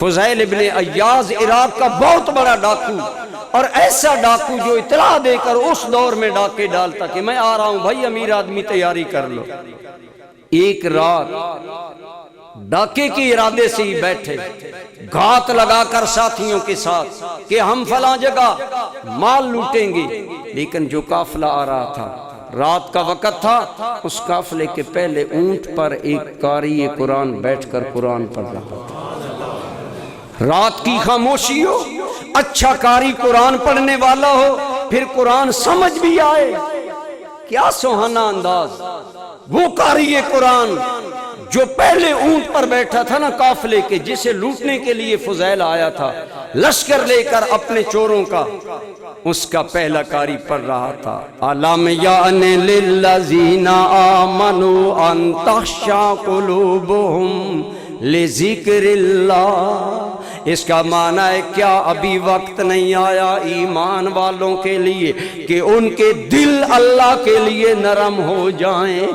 فضیل ابن عیاض عراق کا بہت بڑا ڈاکو، اور ایسا ڈاکو جو اطلاع دے کر اس دور میں ڈاکے ڈالتا کہ میں آ رہا ہوں بھائی، امیر آدمی تیاری کر لو۔ ایک رات ڈاکے کے ارادے سے ہی بیٹھے، گھات لگا کر ساتھیوں کے ساتھ کہ ہم فلاں جگہ مال لوٹیں گے، لیکن جو قافلہ آ رہا تھا، رات کا وقت تھا، اس قافلے کے پہلے اونٹ پر ایک قاری قرآن بیٹھ کر قرآن پڑھ رہا تھا۔ رات کی خاموشی ہو، اچھا قاری قرآن پڑھنے والا ہو، پھر قرآن سمجھ بھی آئے، کیا سہانا انداز۔ وہ قاری قرآن جو پہلے اونٹ پر بیٹھا تھا نا قافلے کے، جسے لوٹنے کے لیے فضیل آیا تھا لشکر لے کر اپنے چوروں کا، اس کا پہلا قاری پڑھ رہا تھا أَلَمْ يَأْنِ لِلَّذِينَ آمَنُوا أَن تَخْشَعَ قُلُوبُهُمْ لِذِكْرِ اللَّهِ۔ اس کا معنی ہے کیا ابھی وقت نہیں آیا ایمان والوں کے لیے کہ ان کے دل اللہ کے لیے نرم ہو جائیں؟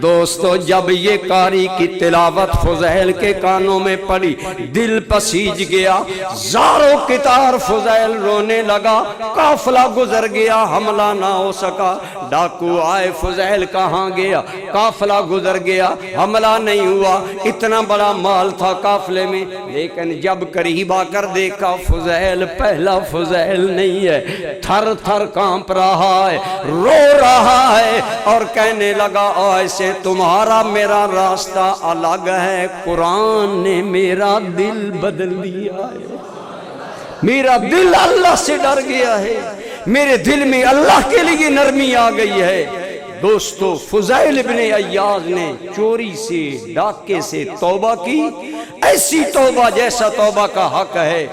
دوستو، جب یہ قاری کی تلاوت فضیل کے کانوں میں پڑی، دل پسیج گیا، زاروں قطار فضیل رونے لگا، قافلہ گزر گیا، حملہ نہ ہو سکا، ڈاکو آئے، فضیل کہاں گیا، قافلہ گزر گیا، حملہ نہیں ہوا، اتنا بڑا مال تھا قافلے میں، لیکن جب قریب آ کر دیکھا فضیل پہلا فضیل نہیں ہے، تھر تھر کانپ رہا ہے، رو رہا ہے، اور کہنے لگا ایسے تمہارا میرا راستہ الگ ہے، قرآن نے میرا دل بدل دیا ہے، میرا دل اللہ سے ڈر گیا ہے، میرے دل میں اللہ کے لیے نرمی آ گئی ہے۔ دوستو، فضیل ابن عیاض نے چوری سے، ڈاکے سے توبہ کی، ایسی توبہ جیسا توبہ کا حق ہے۔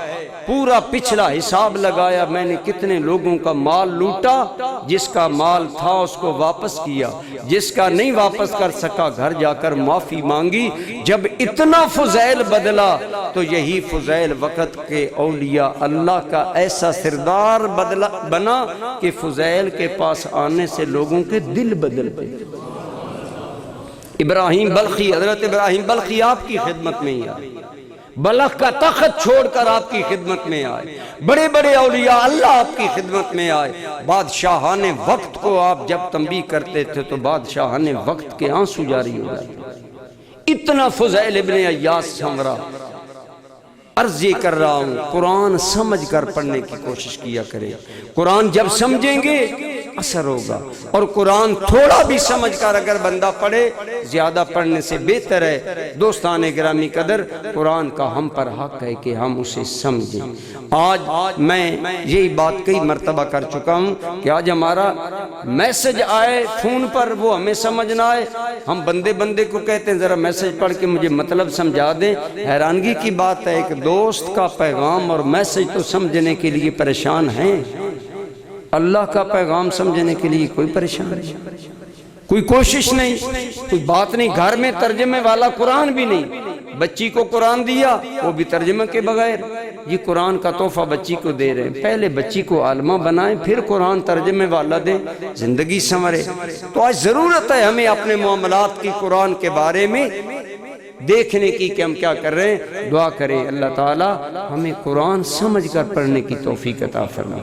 پورا پچھلا حساب لگایا، میں نے کتنے لوگوں کا مال لوٹا، جس کا مال تھا اس کو واپس کیا، جس کا نہیں واپس کر سکا گھر جا کر معافی مانگی۔ جب اتنا فضیل بدلا تو یہی فضیل وقت کے اولیاء اللہ کا ایسا سردار بنا کہ فضیل کے پاس آنے سے لوگوں کے دل بدل گئے۔ ابراہیم بلخی، حضرت ابراہیم بلخی آپ کی خدمت میں ہی آئے، بلخ کا تخت چھوڑ کر آپ کی خدمت میں آئے، بڑے بڑے اولیاء اللہ آپ کی خدمت میں آئے۔ بادشاہان وقت کو آپ جب تنبیہ کرتے تھے تو بادشاہان وقت کے آنسو جاری ہو جاتے۔ اتنا فضیل ابن عیاض سمرا۔ عرض یہ کر رہا ہوں، قرآن سمجھ کر پڑھنے کی کوشش کیا کرے، قرآن جب سمجھیں گے اثر ہوگا، اور قرآن تھوڑا بھی سمجھ کر اگر بندہ پڑھے، زیادہ پڑھنے سے بہتر ہے۔ دوستان گرامی قدر، قرآن کا ہم پر حق ہے کہ ہم اسے سمجھیں۔ آج میں یہی بات کئی مرتبہ کر چکا ہوں کہ آج ہمارا میسج آئے فون پر، وہ ہمیں سمجھ نہ آئے، ہم بندے کو کہتے ہیں ذرا میسج پڑھ کے مجھے مطلب سمجھا دیں۔ حیرانگی کی بات ہے کہ دوست کا پیغام اور میسج تو سمجھنے کے لیے پریشان ہیں، اللہ کا پیغام سمجھنے کے لیے کوئی پریشان نہیں، کوئی کوشش نہیں، کوئی بات نہیں۔ گھر میں ترجمے والا قرآن بھی نہیں، بچی کو قرآن دیا وہ بھی ترجمے کے بغیر۔ یہ قرآن کا تحفہ بچی کو دے رہے ہیں، پہلے بچی کو عالمہ بنائیں، پھر قرآن ترجمے والا دیں، زندگی سنورے۔ تو آج ضرورت ہے ہمیں اپنے معاملات کی قرآن کے بارے میں دیکھنے کی کہ ہم کیا کر رہے ہیں۔ دعا کریں اللہ تعالی ہمیں قرآن سمجھ کر پڑھنے کی توفیق عطا فرمائے۔